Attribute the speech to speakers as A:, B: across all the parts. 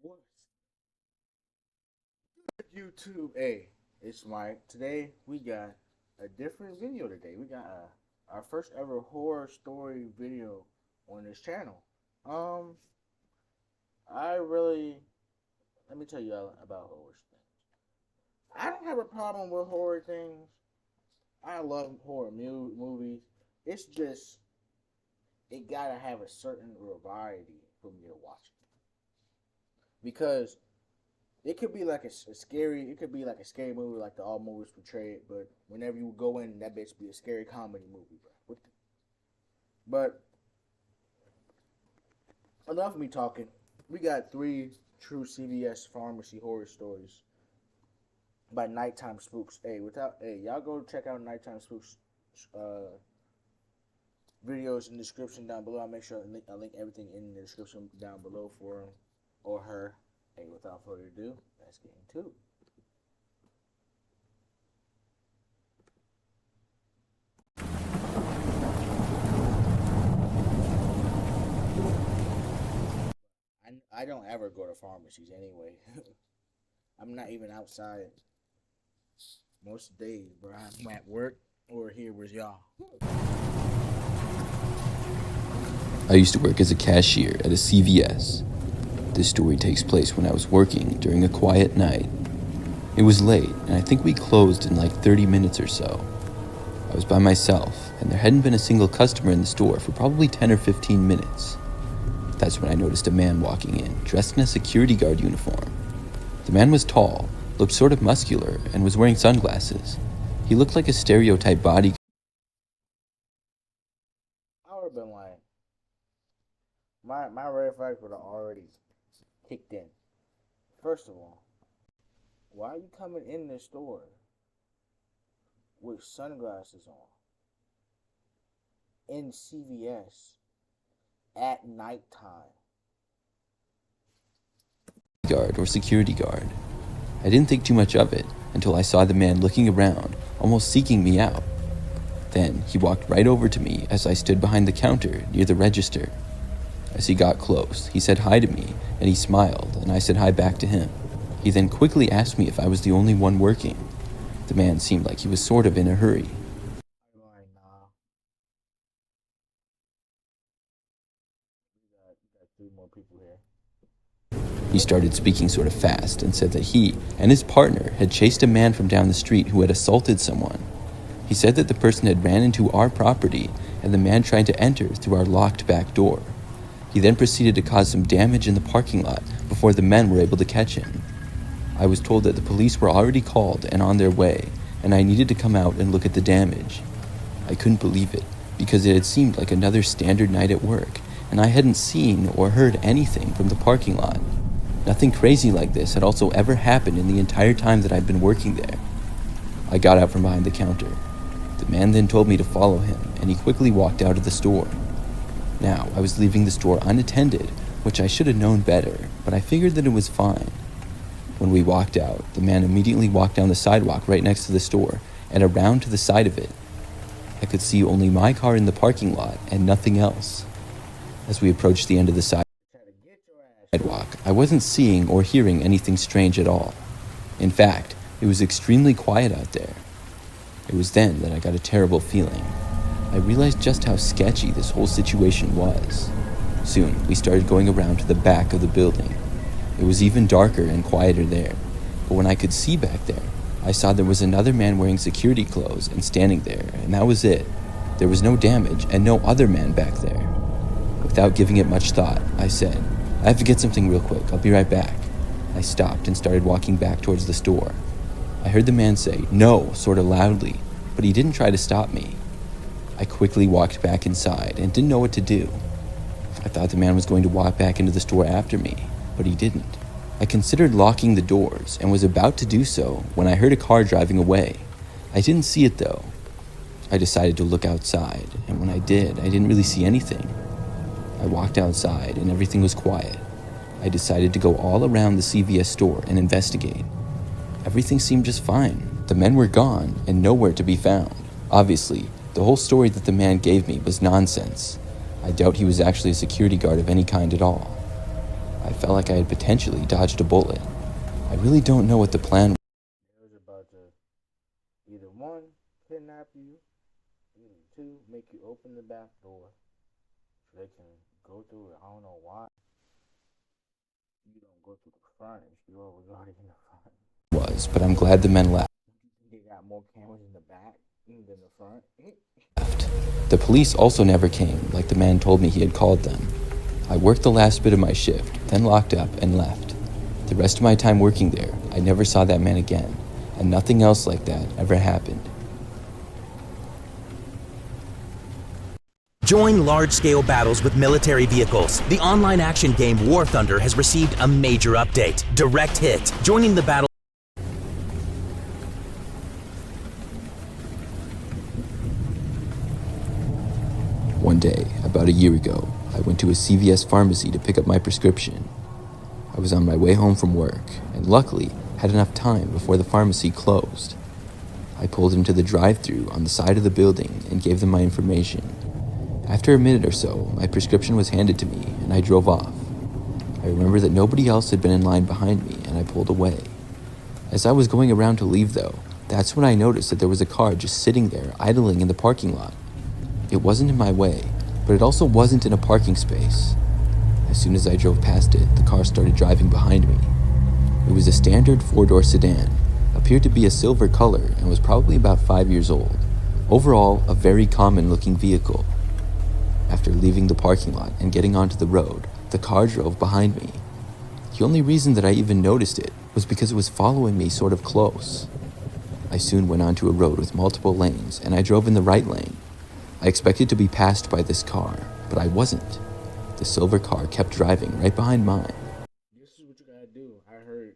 A: What's good, YouTube? Hey, it's Mike. Today we got a different video today. We got our first ever horror story video on this channel. Um, I really let me tell you about horror things. I don't have a problem with horror things. I love horror movies. It's just it gotta have a certain variety for me to watch it because it could be like a scary. It could be like a scary movie, like the all movies portray it. But whenever you go in, that bitch be a scary comedy movie, bro. But enough of me talking. We got three true CVS pharmacy horror stories by Nighttime Spooks. Y'all go check out Nighttime Spooks uh, videos in the description down below. I'll make sure I link everything in the description down below for him or her. Hey, without further ado, let's get into it. I don't ever go to pharmacies anyway. I'm not even outside most days, bro. I'm at work or here with y'all.
B: I used to work as a cashier at a CVS. This story takes place when I was working during a quiet night. It was late, and I think we closed in like 30 minutes or so. I was by myself, and there hadn't been a single customer in the store for probably 10 or 15 minutes. That's when I noticed a man walking in, dressed in a security guard uniform. The man was tall, looked sort of muscular, and was wearing sunglasses. He looked like a stereotype bodyguard.
A: I would have been like, my red flags would have already kicked in. First of all, why are you coming in this store with sunglasses on in CVS at nighttime?
B: Or security guard. I didn't think too much of it until I saw the man looking around, almost seeking me out. Then he walked right over to me as I stood behind the counter near the register. As he got close, he said hi to me, and he smiled, and I said hi back to him. He then quickly asked me if I was the only one working. The man seemed like he was sort of in a hurry.
A: I'm like, nah. We got three more people here.
B: He started speaking sort of fast and said that he and his partner had chased a man from down the street who had assaulted someone. He said that the person had ran into our property and the man tried to enter through our locked back door. He then proceeded to cause some damage in the parking lot before the men were able to catch him. I was told that the police were already called and on their way, and I needed to come out and look at the damage. I couldn't believe it, because it had seemed like another standard night at work, and I hadn't seen or heard anything from the parking lot. Nothing crazy like this had also ever happened in the entire time that I'd been working there. I got out from behind the counter. The man then told me to follow him, and he quickly walked out of the store. Now, I was leaving the store unattended, which I should have known better, but I figured that it was fine. When we walked out, the man immediately walked down the sidewalk right next to the store and around to the side of it. I could see only my car in the parking lot and nothing else. As we approached the end of the sidewalk, I wasn't seeing or hearing anything strange at all. In fact, it was extremely quiet out there. It was then that I got a terrible feeling. I realized just how sketchy this whole situation was. Soon, we started going around to the back of the building. It was even darker and quieter there, but when I could see back there, I saw there was another man wearing security clothes and standing there, and that was it. There was no damage and no other man back there. Without giving it much thought, I said, "I have to get something real quick, I'll be right back." I stopped and started walking back towards the store. I heard the man say, "No," sort of loudly, but he didn't try to stop me. I quickly walked back inside and didn't know what to do. I thought the man was going to walk back into the store after me, but he didn't. I considered locking the doors and was about to do so when I heard a car driving away. I didn't see it though. I decided to look outside, and when I did, I didn't really see anything. I walked outside and everything was quiet. I decided to go all around the CVS store and investigate. Everything seemed just fine. The men were gone and nowhere to be found. Obviously, the whole story that the man gave me was nonsense. I doubt he was actually a security guard of any kind at all. I felt like I had potentially dodged a bullet. I really don't know what the plan was.
A: They was about to either one, kidnap you, either two, make you open the back door so they can go through it. I don't know why you don't go through the front if you was already in the front.
B: But I'm glad the men left.
A: They got more cameras in the back than the front.
B: The police also never came, like the man told me he had called them. I worked the last bit of my shift, then locked up and left. The rest of my time working there, I never saw that man again, and nothing else like that ever happened.
C: Join large-scale battles with military vehicles. The online action game War Thunder has received a major update, Direct Hit. Joining the battle.
B: One day, about a year ago, I went to a CVS pharmacy to pick up my prescription. I was on my way home from work, and luckily had enough time before the pharmacy closed. I pulled into the drive-thru on the side of the building and gave them my information. After a minute or so, my prescription was handed to me, and I drove off. I remember that nobody else had been in line behind me, and I pulled away. As I was going around to leave, though, that's when I noticed that there was a car just sitting there, idling in the parking lot. It wasn't in my way, but it also wasn't in a parking space. As soon as I drove past it, the car started driving behind me. It was a standard four-door sedan, appeared to be a silver color, and was probably about 5 years old. Overall, a very common-looking vehicle. After leaving the parking lot and getting onto the road, the car drove behind me. The only reason that I even noticed it was because it was following me sort of close. I soon went onto a road with multiple lanes, and I drove in the right lane. I expected to be passed by this car, but I wasn't. The silver car kept driving right behind mine.
A: This is what you gotta do. I heard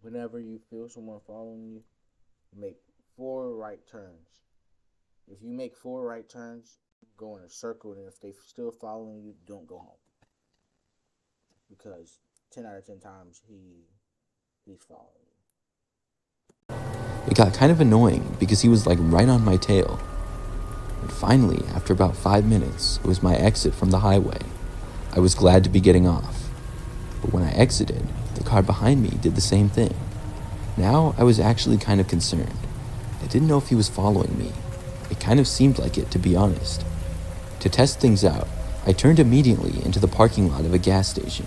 A: whenever you feel someone following you, make 4 right turns. If you make 4 right turns, go in a circle, and if they're still following you, don't go home. Because 10 out of 10 times he's following you.
B: It got kind of annoying because he was like right on my tail. And finally, after about 5 minutes, it was my exit from the highway. I was glad to be getting off. But when I exited, the car behind me did the same thing. Now I was actually kind of concerned. I didn't know if he was following me. It kind of seemed like it, to be honest. To test things out, I turned immediately into the parking lot of a gas station.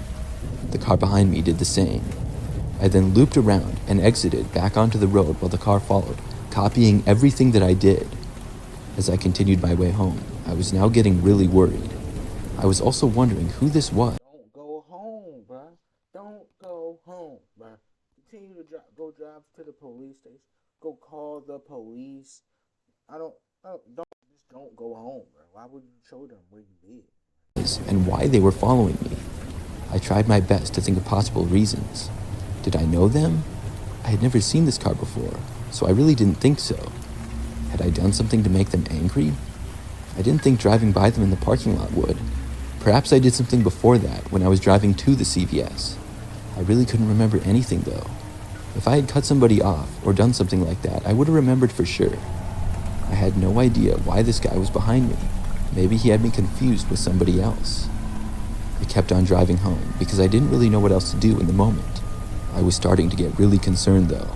B: The car behind me did the same. I then looped around and exited back onto the road while the car followed, copying everything that I did. As I continued my way home, I was now getting really worried. I was also wondering who this was.
A: Don't go home, bruh. Don't go home, bruh. Continue to go drive to the police station. Go call the police. Don't go home, bruh. Why would you show them where you live?
B: And why they were following me. I tried my best to think of possible reasons. Did I know them? I had never seen this car before, so I really didn't think so. Had I done something to make them angry? I didn't think driving by them in the parking lot would. Perhaps I did something before that when I was driving to the CVS. I really couldn't remember anything though. If I had cut somebody off or done something like that, I would have remembered for sure. I had no idea why this guy was behind me. Maybe he had me confused with somebody else. I kept on driving home because I didn't really know what else to do in the moment. I was starting to get really concerned though.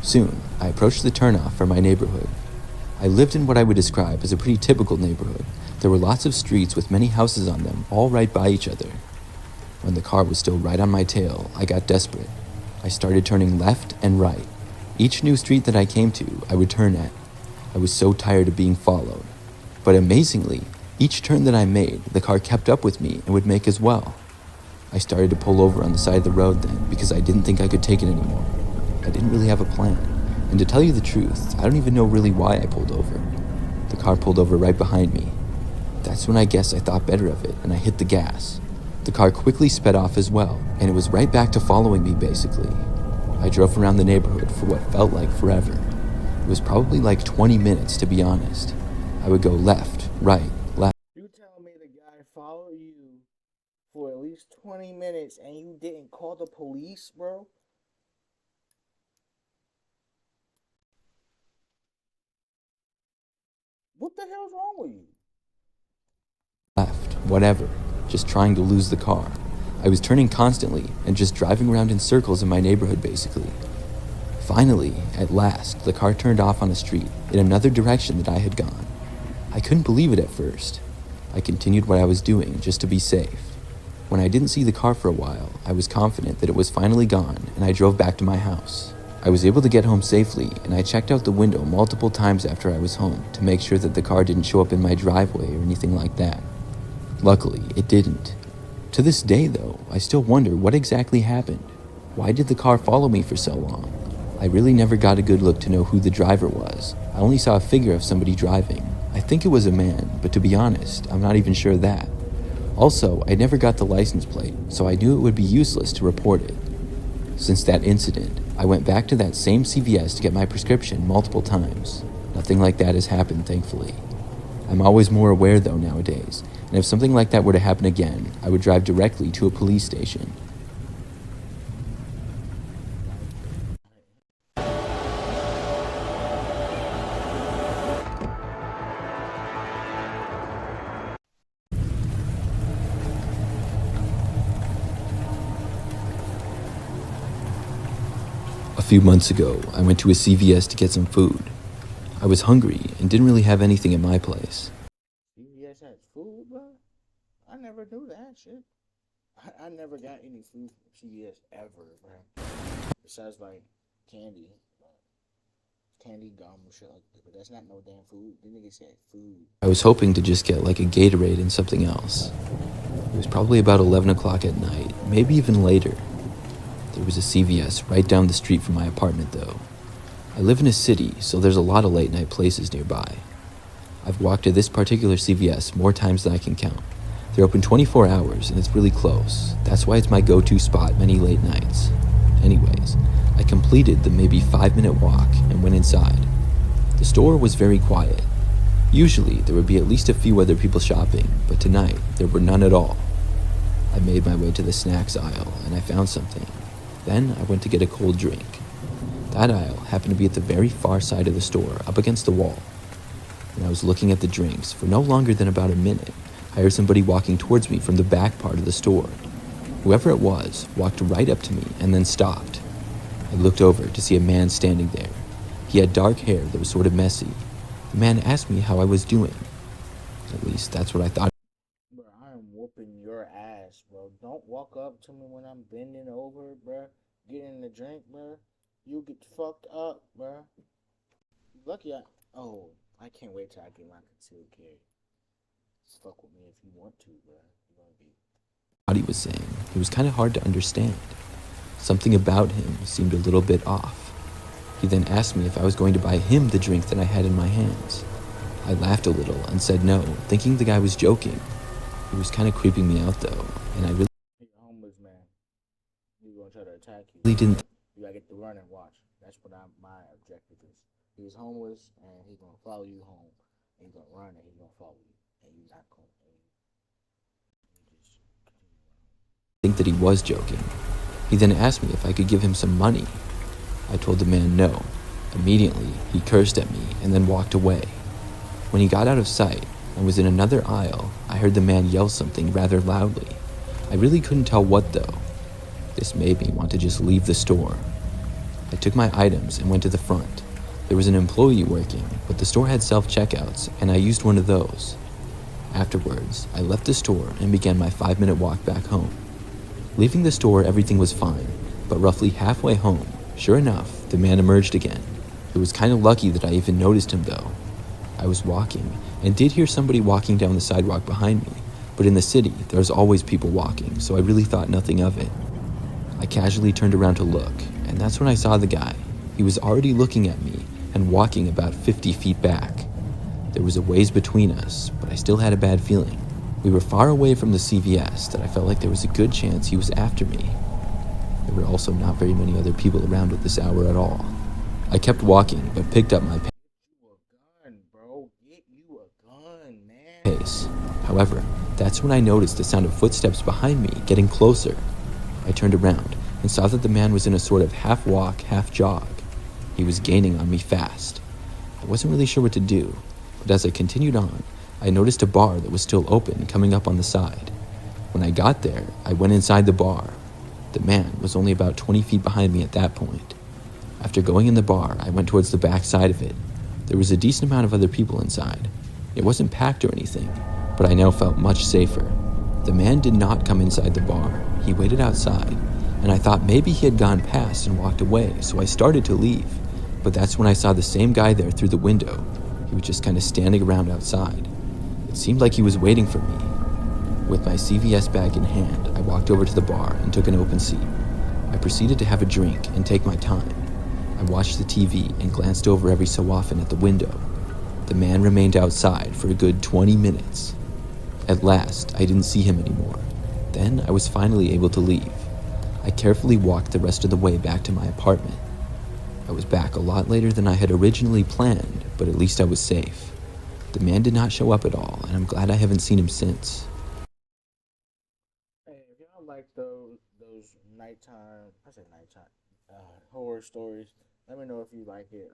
B: Soon, I approached the turnoff for my neighborhood. I lived in what I would describe as a pretty typical neighborhood. There were lots of streets with many houses on them, all right by each other. When the car was still right on my tail, I got desperate. I started turning left and right. Each new street that I came to, I would turn at. I was so tired of being followed. But amazingly, each turn that I made, the car kept up with me and would make as well. I started to pull over on the side of the road then because I didn't think I could take it anymore. I didn't really have a plan. And to tell you the truth, I don't even know really why I pulled over. The car pulled over right behind me. That's when I guess I thought better of it and I hit the gas. The car quickly sped off as well, and it was right back to following me basically. I drove around the neighborhood for what felt like forever. It was probably like 20 minutes to be honest. I would go left, right, left.
A: You tell me the guy followed you for at least 20 minutes and you didn't call the police, bro? What the hell's wrong with you?
B: Left, whatever, just trying to lose the car. I was turning constantly and just driving around in circles in my neighborhood basically. Finally, at last, the car turned off on a street in another direction that I had gone. I couldn't believe it at first. I continued what I was doing just to be safe. When I didn't see the car for a while, I was confident that it was finally gone and I drove back to my house. I was able to get home safely and I checked out the window multiple times after I was home to make sure that the car didn't show up in my driveway or anything like that. Luckily, it didn't. To this day though, I still wonder what exactly happened. Why did the car follow me for so long? I really never got a good look to know who the driver was. I only saw a figure of somebody driving. I think it was a man, but to be honest, I'm not even sure of that. Also, I never got the license plate, so I knew it would be useless to report it. Since that incident, I went back to that same CVS to get my prescription multiple times. Nothing like that has happened, thankfully. I'm always more aware though nowadays, and if something like that were to happen again, I would drive directly to a police station. A few months ago, I went to a CVS to get some food. I was hungry and didn't really have anything at my place.
A: CVS has food, bro? I never knew that shit. I never got any food from CVS ever, bro. Besides, like, candy. Candy, gum, shit like that. But that's not no damn food. The nigga said food.
B: I was hoping to just get like a Gatorade and something else. It was probably about 11 o'clock at night, maybe even later. There was a CVS right down the street from my apartment though. I live in a city, so there's a lot of late night places nearby. I've walked to this particular CVS more times than I can count. They're open 24 hours and it's really close. That's why it's my go-to spot many late nights. Anyways, I completed the maybe 5-minute walk and went inside. The store was very quiet. Usually there would be at least a few other people shopping, but tonight there were none at all. I made my way to the snacks aisle and I found something. Then I went to get a cold drink. That aisle happened to be at the very far side of the store, up against the wall. When I was looking at the drinks for no longer than about a minute, I heard somebody walking towards me from the back part of the store. Whoever it was walked right up to me and then stopped. I looked over to see a man standing there. He had dark hair that was sort of messy. The man asked me how I was doing. At least that's what I thought.
A: Bro, I am whooping your ass, bro. Don't walk up to me when I'm bending over, bro. Getting the drink, bro. You get fucked up, bro. Lucky I can't wait till I get my concealed carry. Fuck with me if you want to, bro. You're gonna be.
B: What he was saying, it was kind of hard to understand. Something about him seemed a little bit off. He then asked me if I was going to buy him the drink that I had in my hands. I laughed a little and said no, thinking the guy was joking. He was kind of creeping me out though, and I really
A: You're a homeless man. He's gonna try to attack you.
B: didn't.
A: You gotta get the run and watch. That's what my objective is. He's homeless and he's gonna follow you home. And he's gonna run and he's gonna follow you. And you're not gonna. You just
B: Think that he was joking. He then asked me if I could give him some money. I told the man no. Immediately, he cursed at me and then walked away. When he got out of sight and was in another aisle, I heard the man yell something rather loudly. I really couldn't tell what though. This made me want to just leave the store. I took my items and went to the front. There was an employee working, but the store had self-checkouts, and I used one of those. Afterwards, I left the store and began my 5-minute walk back home. Leaving the store, everything was fine, but roughly halfway home, sure enough, the man emerged again. It was kind of lucky that I even noticed him though. I was walking, and did hear somebody walking down the sidewalk behind me, but in the city, there's always people walking, so I really thought nothing of it. I casually turned around to look, and that's when I saw the guy. He was already looking at me and walking about 50 feet back. There was a ways between us, but I still had a bad feeling. We were far away from the CVS that I felt like there was a good chance he was after me. There were also not very many other people around at this hour at all. I kept walking, but picked up my
A: Get you a gun, bro. Get you a gun, man.
B: pace. However, that's when I noticed the sound of footsteps behind me getting closer. I turned around and saw that the man was in a sort of half walk, half jog. He was gaining on me fast. I wasn't really sure what to do, but as I continued on, I noticed a bar that was still open coming up on the side. When I got there, I went inside the bar. The man was only about 20 feet behind me at that point. After going in the bar, I went towards the back side of it. There was a decent amount of other people inside. It wasn't packed or anything, but I now felt much safer. The man did not come inside the bar. He waited outside, and I thought maybe he had gone past and walked away, so I started to leave. But that's when I saw the same guy there through the window. He was just kind of standing around outside. It seemed like he was waiting for me. With my CVS bag in hand, I walked over to the bar and took an open seat. I proceeded to have a drink and take my time. I watched the TV and glanced over every so often at the window. The man remained outside for a good 20 minutes. At last, I didn't see him anymore. Then I was finally able to leave. I carefully walked the rest of the way back to my apartment. I was back a lot later than I had originally planned, but at least I was safe. The man did not show up at all, and I'm glad I haven't seen him since.
A: Hey, if y'all like those nighttime, horror stories, let me know if you like it.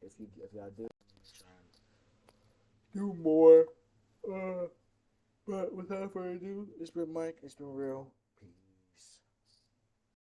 A: If y'all do, I'm gonna try and do more. But without further ado, it's been Mike. It's been real.